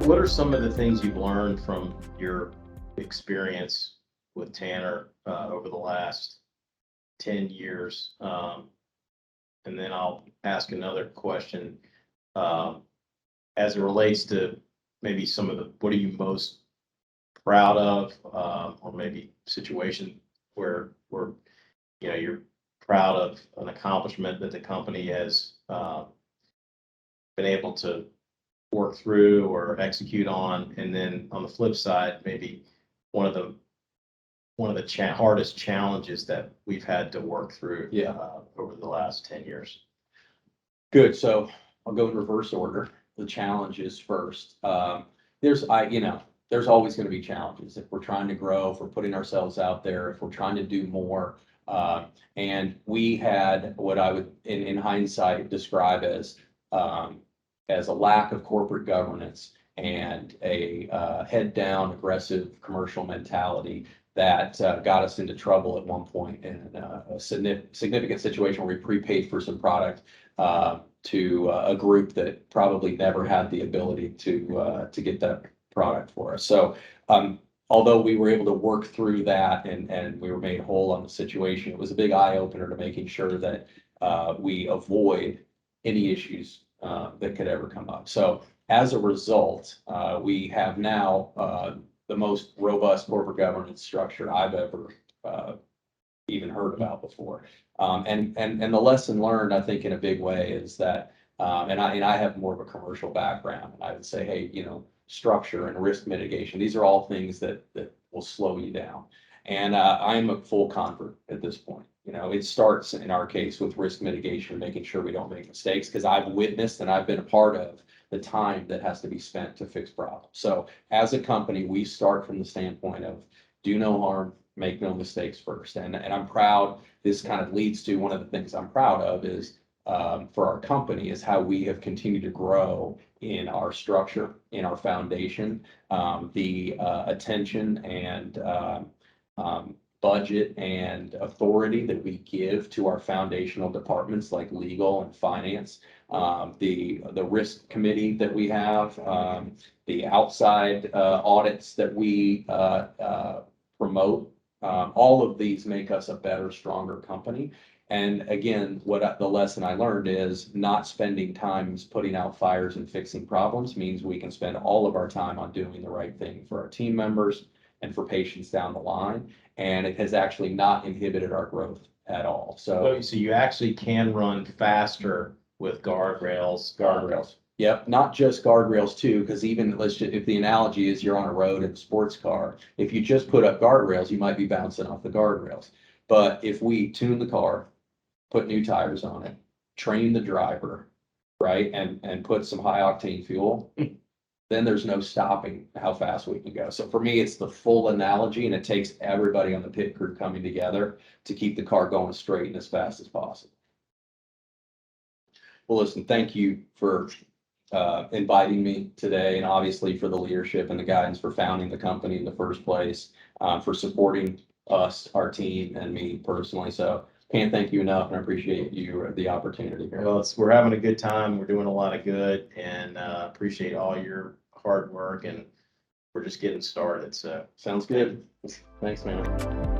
What are some of the things you've learned from your experience with Tanner over the last 10 years? And then I'll ask another question as it relates to maybe some of what are you most proud of, or maybe situation where you're proud of an accomplishment that the company has been able to work through or execute on. And then on the flip side, maybe one of the hardest challenges that we've had to work through over the last 10 years. Good. So I'll go in reverse order. The challenges first. There's always going to be challenges if we're trying to grow, if we're putting ourselves out there, if we're trying to do more. And we had what I would, in hindsight, describe as a lack of corporate governance and a head down, aggressive commercial mentality that got us into trouble at one point in a significant situation where we prepaid for some product to a group that probably never had the ability to get that product for us. So although we were able to work through that and we were made whole on the situation, it was a big eye opener to making sure that we avoid any issues that could ever come up. So as a result, we have now the most robust corporate governance structure I've ever even heard about before. And the lesson learned, I think, in a big way is that, and I have more of a commercial background, and I would say, hey, structure and risk mitigation, these are all things that will slow you down. And I'm a full convert at this point. It starts in our case with risk mitigation, making sure we don't make mistakes, because I've witnessed and I've been a part of the time that has to be spent to fix problems. So as a company, we start from the standpoint of do no harm, make no mistakes first. And I'm proud, this kind of leads to one of the things I'm proud of is for our company is how we have continued to grow in our structure, in our foundation, the attention and budget and authority that we give to our foundational departments like legal and finance, the risk committee that we have, the outside audits that we promote. All of these make us a better, stronger company. And again, the lesson I learned is not spending time putting out fires and fixing problems means we can spend all of our time on doing the right thing for our team members and for patients down the line. And it has actually not inhibited our growth at all. So you actually can run faster with guardrails. Yep, not just guardrails too, because even if the analogy is you're on a road in a sports car, if you just put up guardrails, you might be bouncing off the guardrails. But if we tune the car, put new tires on it, train the driver, right, and put some high octane fuel, then there's no stopping how fast we can go. So for me, it's the full analogy, and it takes everybody on the pit crew coming together to keep the car going straight and as fast as possible. Well, listen, thank you for inviting me today, and obviously for the leadership and the guidance for founding the company in the first place, for supporting us, our team, and me personally. So can't thank you enough, and I appreciate you the opportunity here. Well, we're having a good time. We're doing a lot of good, and appreciate all your hard work, and we're just getting started. So sounds good. thanks, man.